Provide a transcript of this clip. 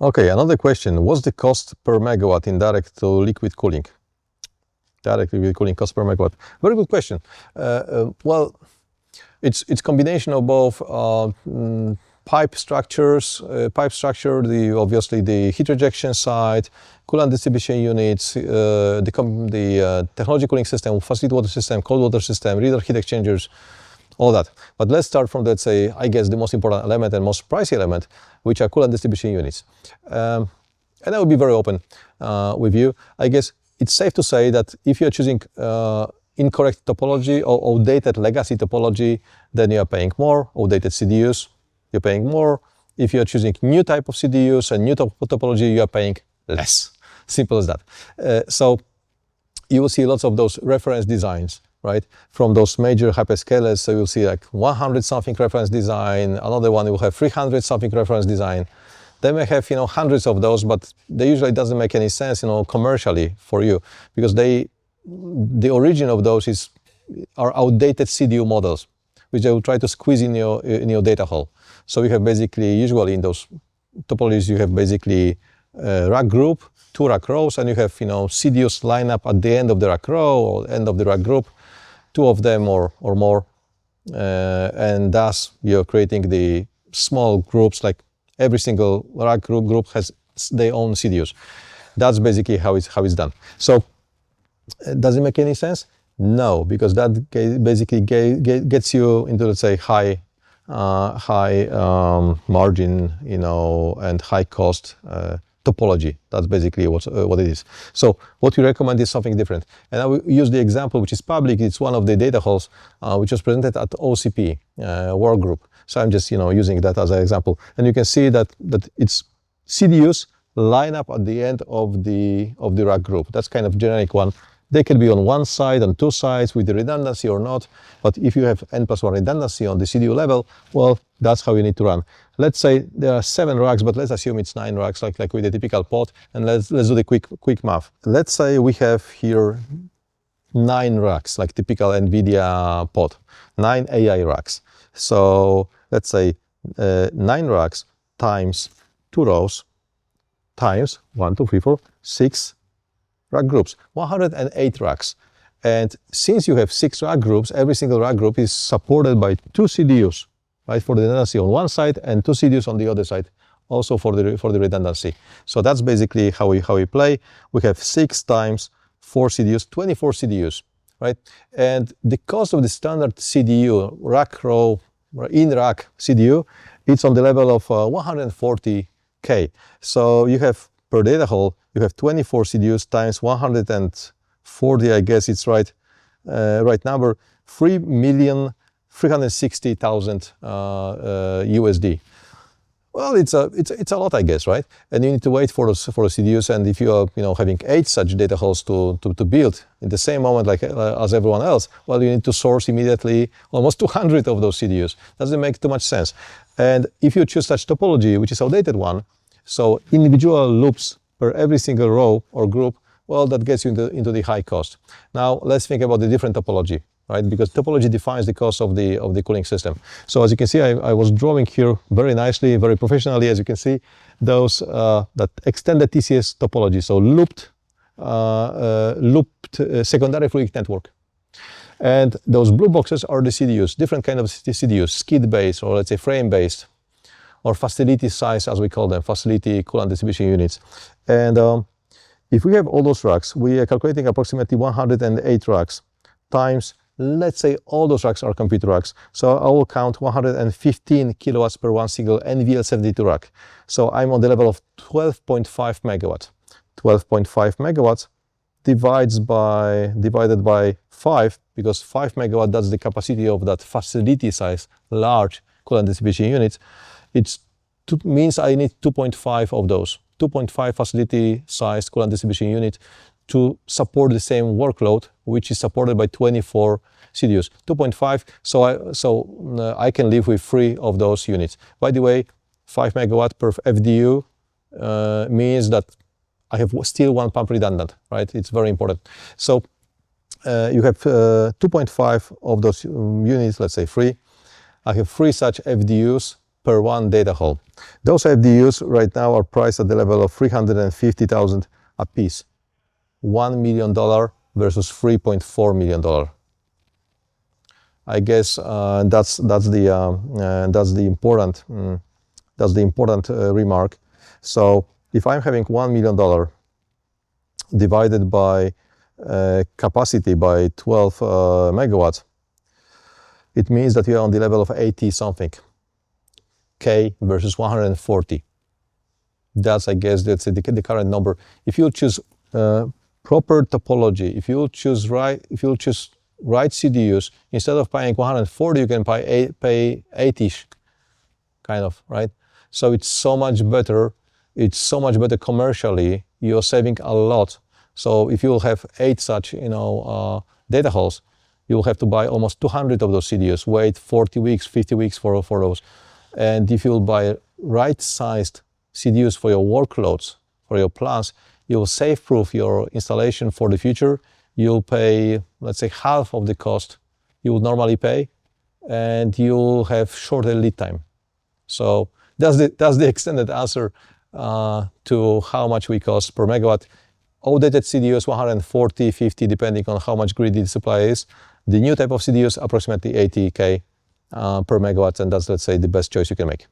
Okay, another question. What's the cost per megawatt in direct to liquid cooling? Direct liquid cooling cost per megawatt. Very good question. Well, it's combination of both pipe structure, obviously the heat rejection side, coolant distribution units, the technology cooling system, facility water system, cold water system, reader heat exchangers, all that. But let's start from, let's say, I guess the most important element and most pricey element, which are coolant distribution units. And I will be very open with you. I guess it's safe to say that if you're choosing incorrect topology or outdated legacy topology, then you are paying more. Outdated CDUs, you're paying more. If you're choosing new type of CDUs and new topology, you are paying less. Simple as that. So you will see lots of those reference designs, right? From those major hyperscalers, so you'll see like 100 something reference design, another one will have 300 something reference design. They may have, hundreds of those, but they usually doesn't make any sense, commercially for you, because the origin of those are outdated CDU models, which they will try to squeeze in your data hall. So you have basically, usually in those topologies, you have basically rack group, 2 rack rows, and you have, CDUs line up at the end of the rack row or end of the rack group, 2 of them or more, and thus you're creating the small groups. Like every single rack group has their own CDUs. That's basically how it's done. So does it make any sense? No, because that basically gets you into, let's say, high margin, and high cost topology. That's basically what it is. So what we recommend is something different. And I will use the example, which is public. It's one of the data halls, which was presented at OCP work group. So I'm just, using that as an example. And you can see that it's CDUs line up at the end of the rack group. That's kind of generic one. They can be on one side, on 2 sides with the redundancy or not. But if you have n+1 redundancy on the CDU level, well, that's how you need to run. Let's say there are 7 racks, but let's assume it's 9 racks, like with a typical pod. And let's do the quick math. Let's say we have here 9 racks, like typical NVIDIA pod, 9 AI racks. So let's say 9 racks times 2 rows times 1, 2, 3, 4, 6 rack groups, 108 racks. And since you have 6 rack groups, every single rack group is supported by 2 CDUs, right, for the redundancy on one side, and 2 CDUs on the other side, also for the redundancy. So that's basically how we play. We have 6 times 4 CDUs, 24 CDUs, right? And the cost of the standard CDU, rack row, in rack CDU, it's on the level of 140K. So you have per data hall, you have 24 CDUs times 140, I guess it's right number, 3,360,000 USD. Well, it's a lot, I guess, right? And you need to wait for the CDUs. And if you are, having 8 such data halls to build in the same moment, like as everyone else, well, you need to source immediately almost 200 of those CDUs. Doesn't make too much sense. And if you choose such topology, which is outdated one, so individual loops per every single row or group, well, that gets you into the high cost. Now, let's think about the different topology, right? Because topology defines the cost of the cooling system. So as you can see, I was drawing here very nicely, very professionally, as you can see, those that extended TCS topology, so looped secondary fluid network. And those blue boxes are the CDUs, different kind of CDUs, skid-based, or let's say frame-based, or facility size, as we call them, facility coolant distribution units. And if we have all those racks, we are calculating approximately 108 racks times, let's say all those racks are computer racks. So I will count 115 kilowatts per one single NVL72 rack. So I'm on the level of 12.5 megawatt. 12.5 megawatts divided by 5, because 5 megawatt, that's the capacity of that facility size, large coolant distribution units. Means I need 2.5 of those, 2.5 facility-sized coolant distribution unit to support the same workload, which is supported by 24 CDUs. 2.5, so I can live with 3 of those units. By the way, 5 megawatt per FDU means that I have still 1 pump redundant, right? It's very important. So you have 2.5 of those units, let's say 3. I have 3 such FDUs per one data hall. Those FDUs right now are priced at the level of $350,000 a piece. $1 million versus $3.4 million. I guess that's the important remark. So if I'm having $1 million divided by capacity by 12 megawatts, it means that we are on the level of 80 something K versus 140. That's, I guess, that's the current number. If you choose proper topology, if you choose right CDUs, instead of paying 140, you can pay 80-ish, kind of, right? So it's so much better. It's so much better commercially. You're saving a lot. So if you'll have 8 such, data halls, you'll have to buy almost 200 of those CDUs, wait 40 weeks, 50 weeks for those. And if you'll buy right-sized CDUs for your workloads, for your plants, you'll save-proof your installation for the future. You'll pay, let's say, half of the cost you would normally pay, and you'll have shorter lead time. So that's the extended answer to how much we cost per megawatt. Outdated CDUs 140, 50, depending on how much grid the supply is. The new type of CDUs approximately 80K per megawatt, and that's, let's say, the best choice you can make.